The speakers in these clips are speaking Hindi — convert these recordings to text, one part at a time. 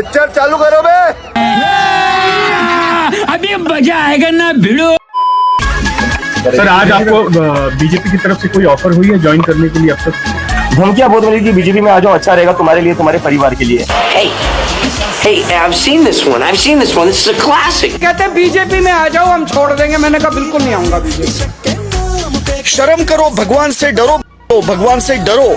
पिक्चर चालू करो बे। अभी मजा आएगा ना भिड़ो। सर आज आपको बीजेपी की तरफ से कोई ऑफर हुई है ज्वाइन करने के लिए? अब तक धमकियां बहुत मिली कि बीजेपी में आ जाओ, अच्छा रहेगा तुम्हारे लिए, तुम्हारे परिवार के लिए। Hey, I've seen this one. This is a classic. कहते हैं बीजेपी में आ जाओ, हम छोड़ देंगे। मैंने कहा बिल्कुल नहीं आऊंगा बीजेपी। शर्म करो, भगवान से डरो, भगवान से डरो।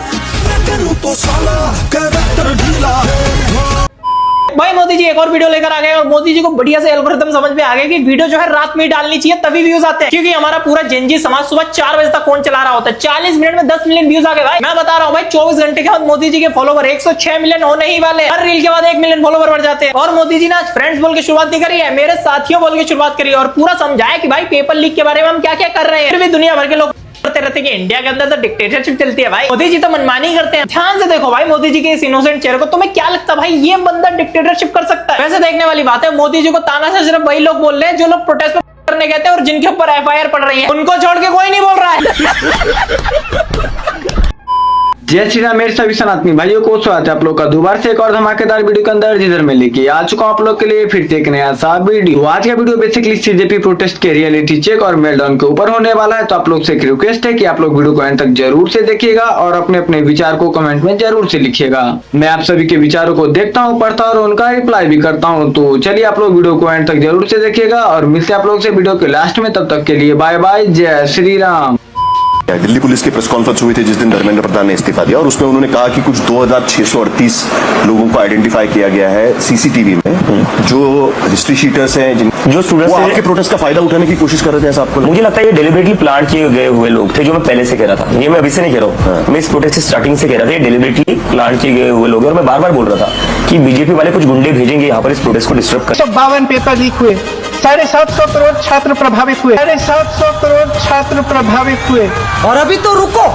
भाई मोदी जी एक और वीडियो लेकर आ गए और मोदी जी को बढ़िया से एल्गोरिथम समझ में आ गया कि वीडियो जो है रात में ही डालनी चाहिए, तभी व्यूज आते हैं। क्योंकि हमारा पूरा जेनजी समाज सुबह 4 बजे तक फोन चला रहा होता है। 40 मिनट में 10 मिलियन व्यूज आ गए। भाई मैं बता रहा हूँ भाई, 24 घंटे के बाद मोदी जी के फॉलोवर 106 मिलियन होने ही वाले। हर रील के बाद 1 मिलियन फॉलोवर बढ़ जाते हैं। और मोदी जी ने आज फ्रेंड्स बोल के शुरुआत नहीं करी है, मेरे साथियों बोल के शुरुआत करी और पूरा समझाया कि भाई पेपर लीक के बारे में हम क्या क्या कर रहे हैं। फिर भी दुनिया भर के लोग करते रहते कि इंडिया के अंदर तो डिक्टेटरशिप चलती है। भाई मोदी जी तो मनमानी करते हैं। ध्यान से देखो भाई मोदी जी के इस इनोसेंट चेहरे को, तुम्हें क्या लगता है भाई ये बंदा डिक्टेटरशिप कर सकता है? वैसे देखने वाली बात है, मोदी जी को ताना से सिर्फ वही लोग बोल रहे हैं जो लोग प्रोटेस्ट करने गए थे और जिनके ऊपर एफआईआर पड़ रही है, उनको छोड़ के कोई नहीं बोल रहा है। जय श्री राम मेरे सभी सनातनी भाइयों को स्वागत है आप लोग का दोबारा से एक और धमाकेदार वीडियो के अंदर, जिधर मैं लेके आ चुका हूं आप लोग के लिए फिर से एक नया सा वीडियो। आज का वीडियो बेसिकली सीजेपी प्रोटेस्ट के रियलिटी चेक और मेलडाउन के ऊपर होने वाला है। तो आप लोग से एक रिक्वेस्ट है कि आप लोग वीडियो को एंड तक जरूर से देखिएगा और अपने अपने विचार को कमेंट में जरूर से लिखिएगा। मैं आप सभी के विचारों को देखता हूँ, पढ़ता और उनका रिप्लाई भी करता हूँ। तो चलिए आप लोग वीडियो को एंड तक जरूर से देखिएगा और मिलते हैं आप लोग से वीडियो के लास्ट में। तब तक के लिए बाय बाय, जय श्री राम। दिल्ली पुलिस की प्रेस कॉन्फ्रेंस हुई थी जिस दिन धर्मेंद्र प्रधान ने इस्तीफा दिया और उसमें उन्होंने कहा कि कुछ 2638 लोगों को आइडेंटिफाई किया गया है सीसीटीवी में, जो हिस्ट्री शीटर्स हैं, जो स्टूडेंट्स आपके प्रोटेस्ट का फायदा उठाने की कोशिश कर रहे थे। ऐसा आपको मुझे लगता है ये डेलिबरेटली प्लान किए गए हुए लोग थे, जो मैं पहले से कह रहा था। ये मैं अभी से नहीं कह रहा हूँ, मैं इस प्रोटेस्ट स्टार्टिंग से कह रहा था, ये डेलिबरेटली प्लान किए गए हुए लोग। और मैं बार बार बोल रहा था कि बीजेपी वाले कुछ गुंडे भेजेंगे यहाँ पर इस प्रोटेस्ट को डिस्टर्ब कर। 52 पेपर लीक हुए, 750 करोड़ छात्र प्रभावित हुए, 750 करोड़ छात्र प्रभावित हुए। और अभी तो रुको,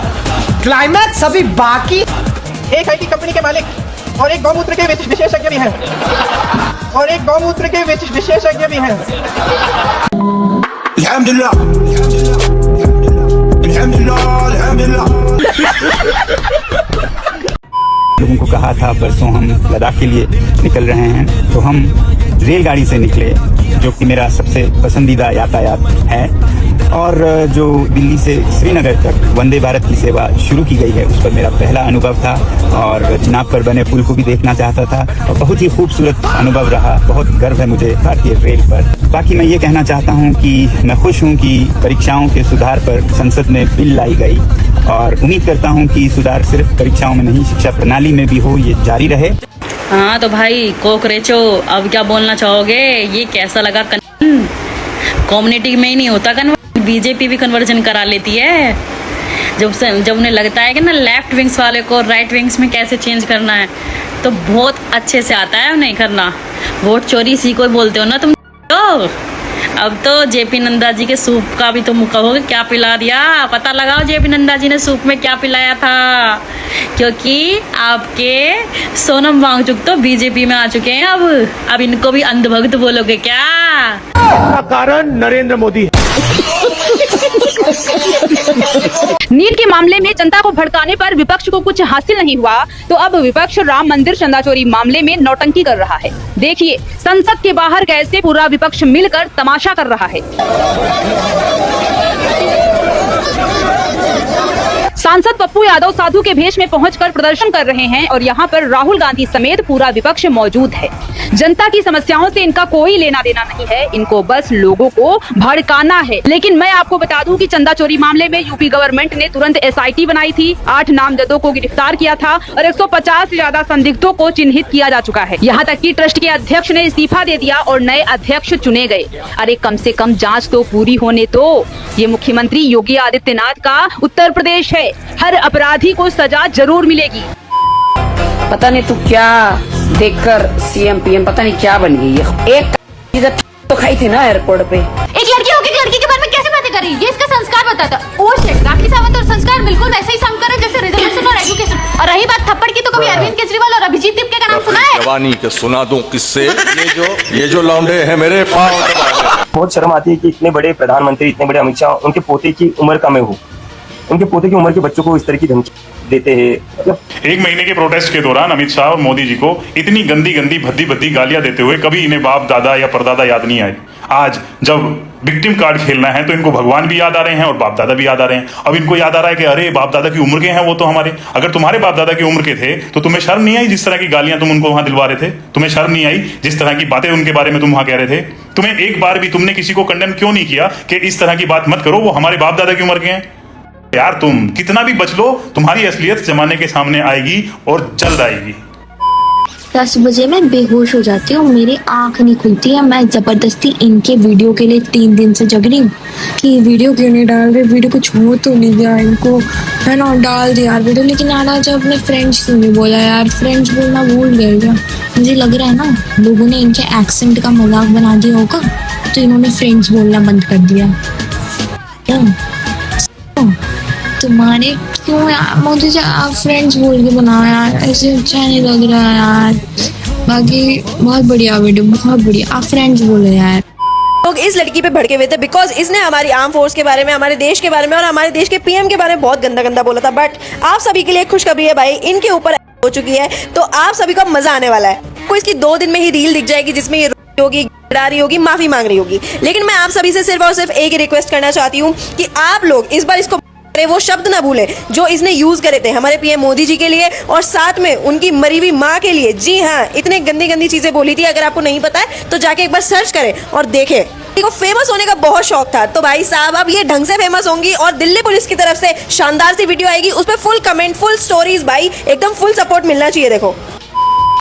क्लाइमैक्स अभी बाकी। एक आईटी कंपनी के मालिक और एक गौमूत्र के विशेषज्ञ भी हैं, और एक गौमूत्र के विशेषज्ञ भी हैं। लोगों को कहा था परसों हम लद्दाख के लिए निकल रहे हैं, तो हम रेलगाड़ी से निकले, जो कि मेरा सबसे पसंदीदा यातायात है। और जो दिल्ली से श्रीनगर तक वंदे भारत की सेवा शुरू की गई है, उस पर मेरा पहला अनुभव था और चिनाब पर बने पुल को भी देखना चाहता था और बहुत ही खूबसूरत अनुभव रहा। बहुत गर्व है मुझे भारतीय रेल पर। बाकी मैं ये कहना चाहता हूँ कि मैं खुश हूँ कि परीक्षाओं के सुधार पर संसद में बिल लाई गई और उम्मीद करता हूँ कि सुधार सिर्फ परीक्षाओं में नहीं, शिक्षा प्रणाली में भी हो, ये जारी रहे। हाँ तो भाई कोकरेचो, अब क्या बोलना चाहोगे? ये कैसा लगा? कम्युनिटी में ही नहीं होता कन्वर्जन, बीजेपी भी कन्वर्जन करा लेती है। जब उन्हें लगता है कि ना लेफ्ट विंग्स वाले को राइट विंग्स में कैसे चेंज करना है, तो बहुत अच्छे से आता है उन्हें करना। वोट चोरी इसी को बोलते हो ना तुम। तो अब तो जेपी नंदा जी के सूप का भी तुम कहोगे क्या पिला दिया। पता लगाओ जेपी नंदा जी ने सूप में क्या पिलाया था, क्योंकि आपके सोनम वांगचुक तो बीजेपी में आ चुके हैं। अब इनको भी अंधभक्त बोलोगे क्या? इसका कारण नरेंद्र मोदी है। नीट के मामले में जनता को भड़काने पर विपक्ष को कुछ हासिल नहीं हुआ, तो अब विपक्ष राम मंदिर चंदा चोरी मामले में नौटंकी कर रहा है। देखिए संसद के बाहर कैसे पूरा विपक्ष मिलकर तमाशा कर रहा है। सांसद पप्पू यादव साधु के भेष में पहुंचकर प्रदर्शन कर रहे हैं और यहां पर राहुल गांधी समेत पूरा विपक्ष मौजूद है। जनता की समस्याओं से इनका कोई लेना देना नहीं है, इनको बस लोगों को भड़काना है। लेकिन मैं आपको बता दूं कि चंदा चोरी मामले में यूपी गवर्नमेंट ने तुरंत एसआईटी बनाई थी, 8 नामजदों को गिरफ्तार किया था और 150 से ज्यादा संदिग्धों को चिन्हित किया जा चुका है। यहाँ तक कि ट्रस्ट के अध्यक्ष ने इस्तीफा दे दिया और नए अध्यक्ष चुने गए। अरे कम से कम जाँच तो पूरी होने दो। ये मुख्यमंत्री योगी आदित्यनाथ का उत्तर प्रदेश है, हर अपराधी को सजा जरूर मिलेगी। पता नहीं तू क्या देखकर सीएम पीएम पता नहीं क्या बन गई है। एक तो खाई थी ना एयरपोर्ट पे। एक लड़की होगी, लड़की के बारे में कैसे बातें कर रही है? ये इसका संस्कार बताता। ओ शिट, राखी सावंत और संस्कार बिल्कुल वैसे ही साउंड कर रहे जैसे रिजर्वेशन और एजुकेशन। और रही बात थप्पड़ की, तो कभी अरविंद केजरीवाल और अभिजीत दीप का नाम सुना है? जवानी के सुना दूं किससे, ये जो लौंडे हैं मेरे पाँव। बहुत शर्म आती है कि इतने बड़े प्रधानमंत्री, इतने बड़े अमित शाह, उनके पोते की उम्र का मैं हूँ, उनके पोते की उम्र के बच्चों को इस तरह की धमकी देते हैं। एक महीने के प्रोटेस्ट के दौरान अमित शाह और मोदी जी को इतनी गंदी गंदी भद्दी भद्दी गालियां देते हुए कभी इन्हें बाप दादा या परदादा याद नहीं आए। आज जब विक्टिम कार्ड खेलना है तो इनको भगवान भी याद आ रहे हैं और बाप दादा भी याद आ रहे हैं। अब इनको याद आ रहा है कि अरे बाप दादा की उम्र के हैं वो तो हमारे, अगर तुम्हारे बाप दादा की उम्र के थे तो तुम्हें शर्म नहीं आई जिस तरह की गालियां तुम उनको वहां दिलवा रहे थे? तुम्हें शर्म नहीं आई जिस तरह की बातें उनके बारे में तुम वहां कह रहे थे? तुम्हें एक बार भी तुमने किसी को कंडेम क्यों नहीं किया कि इस तरह की बात मत करो, वो हमारे बाप दादा की उम्र के हैं? यार तुम कितना भी बच लो, तुम्हारी असलियत जमाने के सामने आएगी और जल्द आएगी। 10 बजे मैं बेहोश हो जाती हूँ, मेरी आंख नहीं खुलती है। मैं जबरदस्ती इनके वीडियो के लिए 3 दिन से जग रही हूँ कि वीडियो क्यों नहीं डाल रहे, वीडियो कुछ हो तो नहीं गया इनको, है ना, डाल दिया यार वीडियो। लेकिन यार आज अपने फ्रेंड्स क्यों नहीं बोला यार, फ्रेंड्स बोलना भूल गए क्या? मुझे लग रहा है ना लोगों ने इनके एक्सेंट का मजाक बना दिया होगा तो इन्होंने फ्रेंड्स बोलना बंद कर दिया। तुम्हारे क्यों यार मुझे आप फ्रेंड्स बोल के बनाओ यार, ऐसे अच्छा नहीं लग रहा यार। बाकी बहुत बढ़िया वीडियो, बहुत बढ़िया, आप फ्रेंड्स बोलो यार। लोग इस लड़की पे भड़के हुए थे बिकॉज इसने हमारी आर्म फोर्स के बारे में, हमारे देश के बारे में और हमारे देश के पीएम के बारे में बहुत गंदा गंदा बोला था। बट आप सभी के लिए खुशखबरी है भाई, इनके ऊपर हो चुकी है तो आप सभी को मजा आने वाला है। आपको इसकी 2 दिन में ही रील दिख जाएगी जिसमें ये होगी, गिड़ा रही होगी, माफी मांग रही होगी। लेकिन मैं आप सभी से सिर्फ और सिर्फ एक ही रिक्वेस्ट करना चाहती हूँ कि आप लोग इस बार इसको वो शब्द ना भूले जो इसने यूज करे थे हमारे पीएम मोदी जी के लिए और साथ में उनकी मरी हुई माँ के लिए। जी हाँ, इतने गंदी गंदी चीजें बोली थी। अगर आपको नहीं पता है तो जाके एक बार सर्च करें और देखें। को फेमस होने का बहुत शौक था तो भाई साहब अब ये ढंग से फेमस होंगी और दिल्ली पुलिस की तरफ से शानदार सी वीडियो आएगी, उस पर फुल कमेंट, फुल स्टोरीज, भाई एकदम फुल सपोर्ट मिलना चाहिए। देखो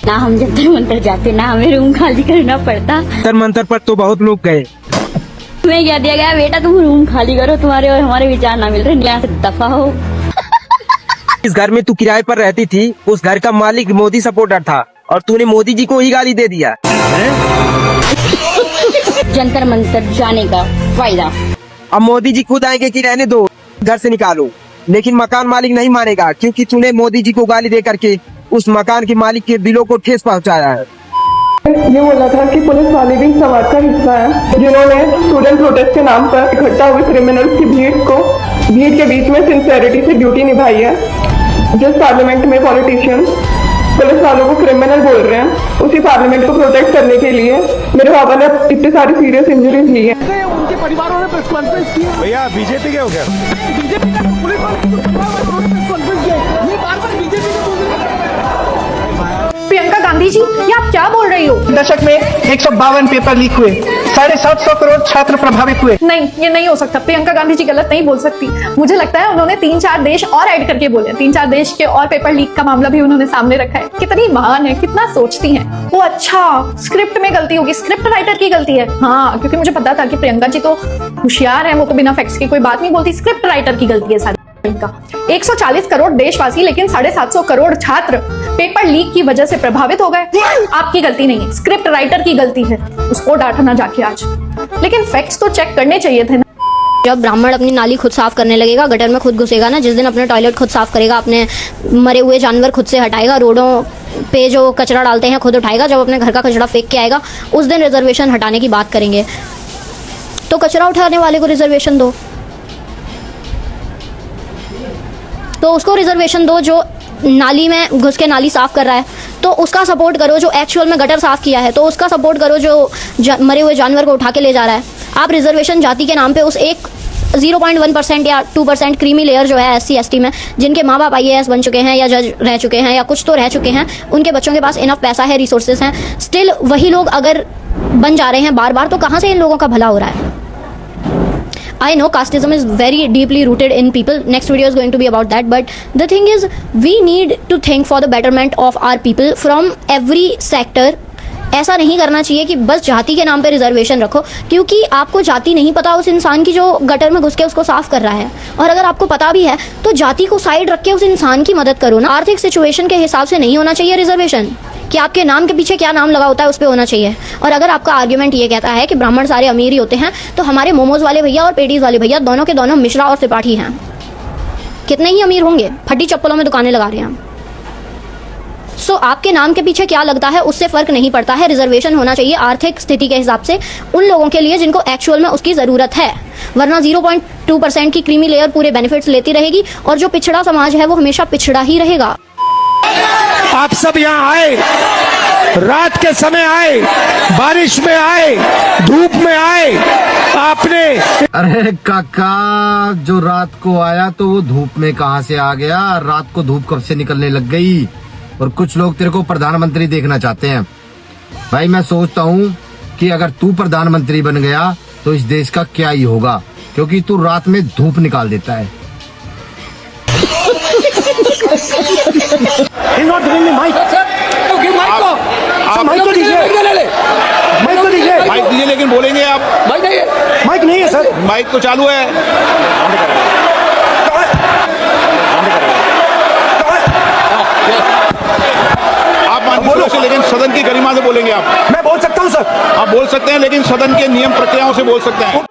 ना हम जंतर मंतर जाते, ना हमें रूम खाली करना पड़ता। जंतर मंतर पर तो बहुत लोग गए, तुम्हें क्या दिया गया बेटा, तुम रूम खाली करो, तुम्हारे और हमारे विचार ना मिल रहे, यहाँ से दफा हो। इस घर में तू किराए पर रहती थी, उस घर का मालिक मोदी सपोर्टर था और तूने मोदी जी को ही गाली दे दिया। जंतर मंतर जाने का फायदा, अब मोदी जी खुद आएंगे कि रहने दो, घर से निकालो, लेकिन मकान मालिक नहीं मानेगा क्योंकि तूने मोदी जी को गाली दे करके उस मकान के मालिक के दिलों को ठेस पहुँचाया है। ये बोला था कि पुलिस वाले भी समाज का हिस्सा है जिन्होंने स्टूडेंट प्रोटेस्ट के नाम पर इकट्ठा हुए क्रिमिनल्स की भीड़ के बीच में सिंसियरिटी से ड्यूटी निभाई है। जिस पार्लियामेंट में पॉलिटिशियन पुलिस वालों को क्रिमिनल बोल रहे हैं, उसी पार्लियामेंट को प्रोटेक्ट करने के लिए मेरे पापा ने इतनी सारी सीरियस इंजरीज ली है। उनके परिवारों ने प्रेस कॉन्फ्रेंस की। भैया बीजेपी के हो गया, बीजेपी का पुलिस प्रियंका गांधी जी, ये आप क्या बोल रही हो? दशक में 152 पेपर लीक हुए, 750 करोड़ छात्र प्रभावित हुए। नहीं, ये नहीं हो सकता। प्रियंका गांधी जी गलत नहीं बोल सकती। मुझे लगता है उन्होंने 3-4 देश और ऐड करके बोले, 3-4 देश के और पेपर लीक का मामला भी उन्होंने सामने रखा है। कितनी महान है, कितना सोचती हैं वो। अच्छा, स्क्रिप्ट में गलती होगी, स्क्रिप्ट राइटर की गलती है। हाँ, क्योंकि मुझे पता था कि प्रियंका जी तो होशियार है, वो तो बिना फैक्ट्स की कोई बात नहीं बोलती। स्क्रिप्ट राइटर की गलती है सारी का। 140 करोड़ देशवासी लेकिन 750 करोड़ छात्र पेपर लीक की वजह से प्रभावित हो गए। आपकी गलती नहीं है, स्क्रिप्ट राइटर की गलती है, उसको डांटना जाके आज। लेकिन फैक्ट्स तो चेक करने चाहिए थे ना। जब ब्राह्मण अपनी नाली खुद साफ करने लगेगा, गटर में खुद घुसेगा ना, जिस दिन अपने टॉयलेट खुद साफ करेगा, अपने मरे हुए जानवर खुद से हटाएगा, रोडों पे जो कचरा डालते हैं खुद उठाएगा, जब अपने घर का कचरा फेंक के आएगा उस दिन रिजर्वेशन हटाने की बात करेंगे। तो कचरा उठाने वाले को रिजर्वेशन दो, तो उसको रिजर्वेशन दो जो नाली में घुस के नाली साफ कर रहा है, तो उसका सपोर्ट करो। जो एक्चुअल में गटर साफ किया है तो उसका सपोर्ट करो, जो मरे हुए जानवर को उठा के ले जा रहा है। आप रिजर्वेशन जाति के नाम पे उस एक 0.1% या 2% क्रीमी लेयर जो है SC ST में, जिनके माँ बाप IAS बन चुके हैं या जज रह चुके हैं या कुछ तो रह चुके हैं, उनके बच्चों के पास इनफ पैसा है, रिसोर्सेज हैं, स्टिल वही लोग अगर बन जा रहे हैं बार बार, तो कहाँ से इन लोगों का भला हो रहा है? I know casteism is very deeply rooted in people. Next video is going to be about that. But the thing is, we need to think for the betterment of our people from every sector. ऐसा नहीं करना चाहिए कि बस जाति के नाम पे रिजर्वेशन रखो, क्योंकि आपको जाति नहीं पता उस इंसान की जो गटर में घुस के उसको साफ कर रहा है। और अगर आपको पता भी है तो जाति को साइड रख के उस इंसान की मदद करो ना। आर्थिक सिचुएशन के हिसाब से नहीं होना चाहिए रिजर्वेशन, कि आपके नाम के पीछे क्या नाम लगा होता है उस पर होना चाहिए। और अगर आपका आर्ग्यूमेंट ये कहता है कि ब्राह्मण सारे अमीर ही होते हैं, तो हमारे मोमोज वाले भैया और पेटीज वाले भैया दोनों के दोनों मिश्रा और त्रिपाठी हैं, कितने ही अमीर होंगे, फटी चप्पलों में दुकानें लगा रहे हैं। सो आपके नाम के पीछे क्या लगता है उससे फर्क नहीं पड़ता है। रिजर्वेशन होना चाहिए आर्थिक स्थिति के हिसाब से उन लोगों के लिए जिनको एक्चुअल में उसकी ज़रूरत है, वरना 0.2% की क्रीमी लेयर पूरे बेनिफिट्स लेती रहेगी और जो पिछड़ा समाज है वो हमेशा पिछड़ा ही रहेगा। आप सब यहाँ आए, रात के समय आए, बारिश में आए, धूप में आए, आपने अरे काका, जो रात को आया तो वो धूप में कहां से आ गया? रात को धूप कब से निकलने लग गई? और कुछ लोग तेरे को प्रधानमंत्री देखना चाहते हैं। भाई मैं सोचता हूँ कि अगर तू प्रधानमंत्री बन गया तो इस देश का क्या ही होगा, क्योंकि तू रात में धूप निकाल देता है। माइक दीजिए, लेकिन बोलेंगे आप। माइक नहीं है सर, माइक तो चालू है। आप बोलो से, लेकिन सदन की गरिमा से बोलेंगे आप। मैं बोल सकता हूँ सर। आप बोल सकते हैं, लेकिन सदन के नियम प्रक्रियाओं से बोल सकते हैं।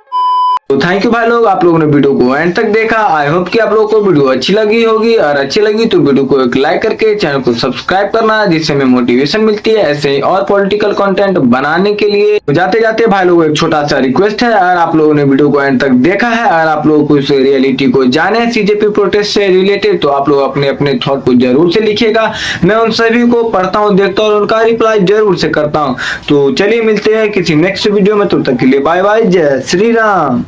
तो थैंक यू भाई लोग, आप लोगों ने वीडियो को एंड तक देखा। आई होप कि आप लोगों को वीडियो अच्छी लगी होगी, और अच्छी लगी तो वीडियो को एक लाइक करके चैनल को सब्सक्राइब करना, जिससे हमें मोटिवेशन मिलती है ऐसे ही और पॉलिटिकल कंटेंट बनाने के लिए। तो जाते जाते भाई लोग एक छोटा सा रिक्वेस्ट है, अगर आप लोगों ने वीडियो को एंड तक देखा है, अगर आप लोगों को इस रियलिटी को जाने है सीजेपी प्रोटेस्ट से रिलेटेड, तो आप लोग अपने अपने थॉट को जरूर से लिखिएगा। मैं उन सभी को पढ़ता हूँ, देखता हूँ और उनका रिप्लाई जरूर से करता हूँ। तो चलिए मिलते हैं किसी नेक्स्ट वीडियो में, तब तक के लिए बाय बाय, जय श्री राम।